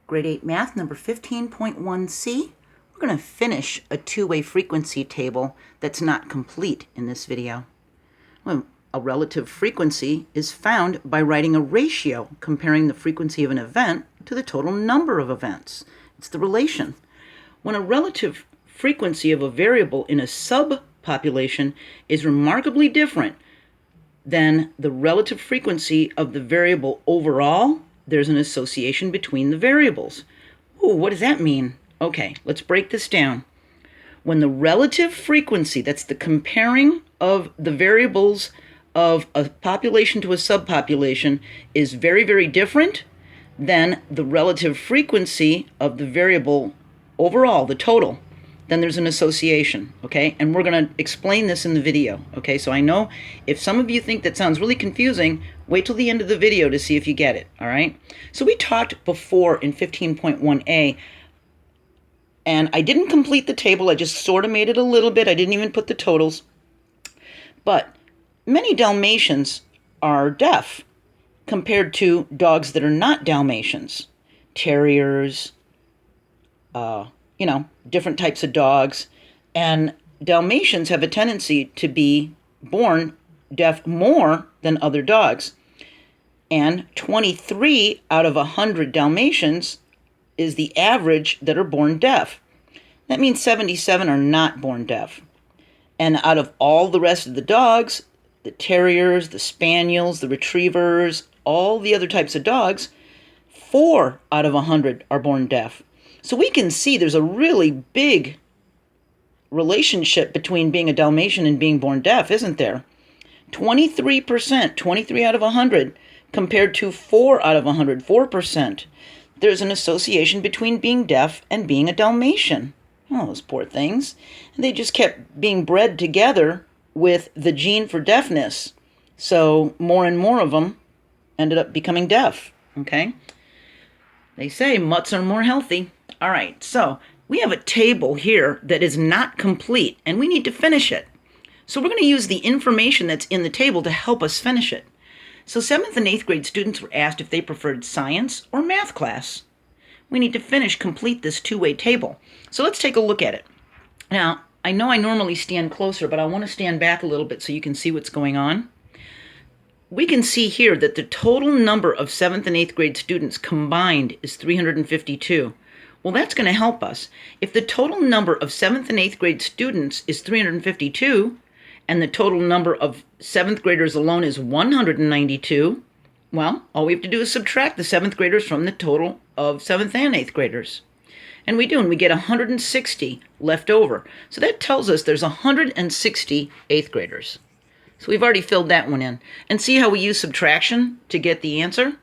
Grade 8 Math, number 15.1c. We're going to finish a two-way frequency table that's not complete in this video. Well, a relative frequency is found by writing a ratio comparing the frequency of an event to the total number of events. It's the relation. When a relative frequency of a variable in a subpopulation is remarkably different than the relative frequency of the variable overall, there's an association between the variables. Ooh, what does that mean? Okay, let's break this down. When the relative frequency, that's the comparing of the variables of a population to a subpopulation, is very, very different than the relative frequency of the variable overall, the total, then there's an association, okay? And we're going to explain this in the video, okay? So I know if some of you think that sounds really confusing, wait till the end of the video to see if you get it, all right? So we talked before in 15.1a, and I didn't complete the table. I just sort of made it a little bit. I didn't even put the totals. But many Dalmatians are deaf compared to dogs that are not Dalmatians. Terriers, different types of dogs. And Dalmatians have a tendency to be born deaf more than other dogs. And 23 out of 100 Dalmatians is the average that are born deaf. That means 77 are not born deaf. And out of all the rest of the dogs, the terriers, the spaniels, the retrievers, all the other types of dogs, 4 out of 100 are born deaf. So we can see there's a really big relationship between being a Dalmatian and being born deaf, isn't there? 23%, 23 out of 100, compared to 4 out of 100, 4%. There's an association between being deaf and being a Dalmatian. Oh, those poor things. And they just kept being bred together with the gene for deafness. So more and more of them ended up becoming deaf, okay? They say mutts are more healthy. All right, so we have a table here that is not complete, and we need to finish it. So we're going to use the information that's in the table to help us finish it. So 7th and 8th grade students were asked if they preferred science or math class. We need to complete this two-way table. So let's take a look at it. Now, I know I normally stand closer, but I want to stand back a little bit so you can see what's going on. We can see here that the total number of 7th and 8th grade students combined is 352. Well, that's going to help us. If the total number of 7th and 8th grade students is 352, and the total number of 7th graders alone is 192, well, all we have to do is subtract the 7th graders from the total of 7th and 8th graders. And we do, and we get 160 left over. So that tells us there's 160 8th graders. So we've already filled that one in. And see how we use subtraction to get the answer?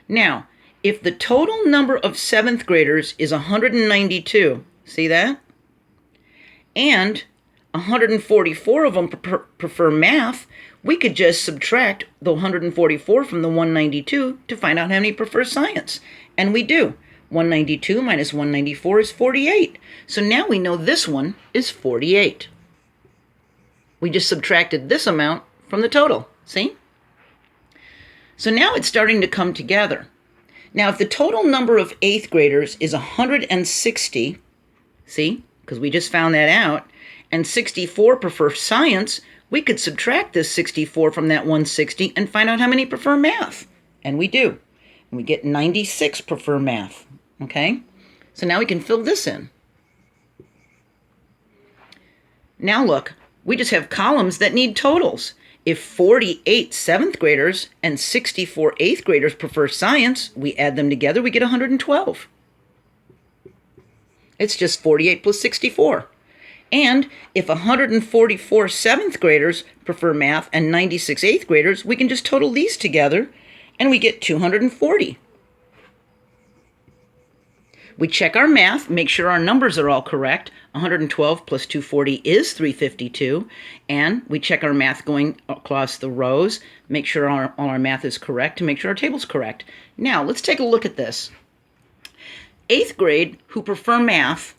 Now, if the total number of 7th graders is 192, see that? And 144 of them prefer math, we could just subtract the 144 from the 192 to find out how many prefer science. And we do. 192 minus 194 is 48. So now we know this one is 48. We just subtracted this amount from the total, see? So now it's starting to come together. Now, if the total number of 8th graders is 160, see, because we just found that out, and 64 prefer science, we could subtract this 64 from that 160 and find out how many prefer math. And we do. And we get 96 prefer math, okay? So now we can fill this in. Now look, we just have columns that need totals. If 48 7th graders and 64 8th graders prefer science, we add them together, we get 112. It's just 48 plus 64. And if 144 7th graders prefer math and 96 8th graders, we can just total these together and we get 240. We check our math, make sure our numbers are all correct. 112 plus 240 is 352. And we check our math going across the rows, make sure all our math is correct, to make sure our table's correct. Now, let's take a look at this. 8th grade who prefer math,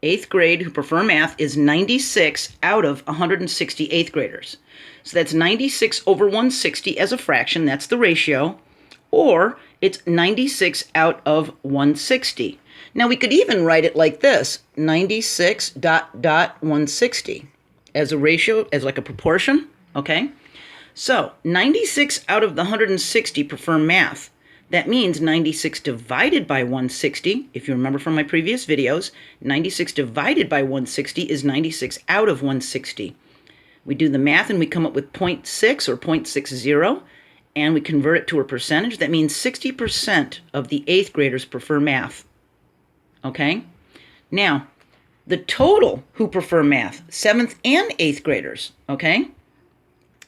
8th grade who prefer math is 96 out of 160 8th graders. So that's 96 over 160 as a fraction, that's the ratio. or it's 96 out of 160. Now we could even write it like this, 96 dot dot 160 as a ratio, as like a proportion, okay? So 96 out of the 160 prefer math. That means 96 divided by 160, if you remember from my previous videos, 96 divided by 160 is 96 out of 160. We do the math and we come up with 0.6 or 0.60, and we convert it to a percentage. That means 60% of the 8th graders prefer math. Okay? Now, the total who prefer math, 7th and 8th graders, okay?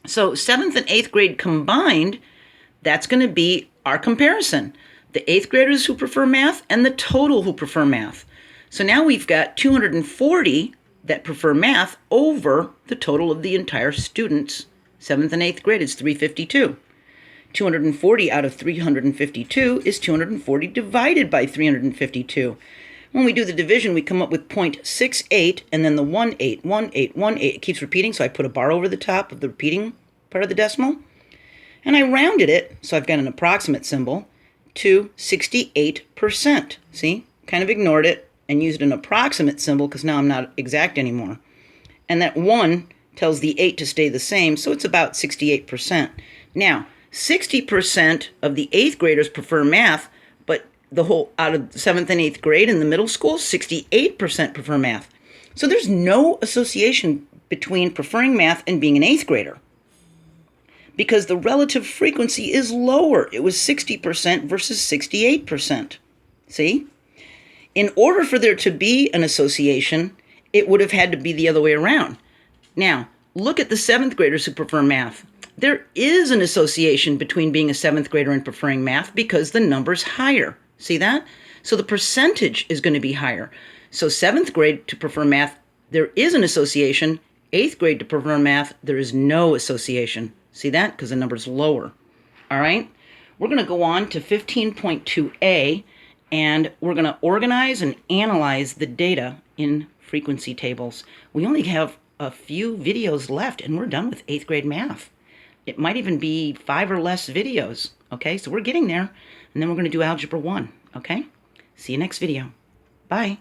So 7th and 8th grade combined, that's going to be our comparison. The 8th graders who prefer math and the total who prefer math. So now we've got 240 that prefer math over the total of the entire students. 7th and 8th grade is 352. 240 out of 352 is 240 divided by 352. When we do the division, we come up with 0.68, and then the 18, 18, 18. It keeps repeating, so I put a bar over the top of the repeating part of the decimal. And I rounded it, so I've got an approximate symbol, to 68%. See? Kind of ignored it and used an approximate symbol because now I'm not exact anymore. And that 1 tells the 8 to stay the same, so it's about 68%. Now, 60% of the 8th graders prefer math, but the whole, out of 7th and 8th grade in the middle school, 68% prefer math. So there's no association between preferring math and being an 8th grader, because the relative frequency is lower. It was 60% versus 68%. See? In order for there to be an association, it would have had to be the other way around. Now, look at the 7th graders who prefer math. There is an association between being a 7th grader and preferring math because the number's higher. See that? So the percentage is going to be higher. So 7th grade to prefer math, there is an association. 8th grade to prefer math, there is no association. See that? Because the number's lower. All right? We're going to go on to 15.2a, and we're going to organize and analyze the data in frequency tables. We only have a few videos left, and we're done with 8th grade math. It might even be 5 or less videos, okay? So we're getting there, and then we're going to do Algebra 1, okay? See you next video. Bye.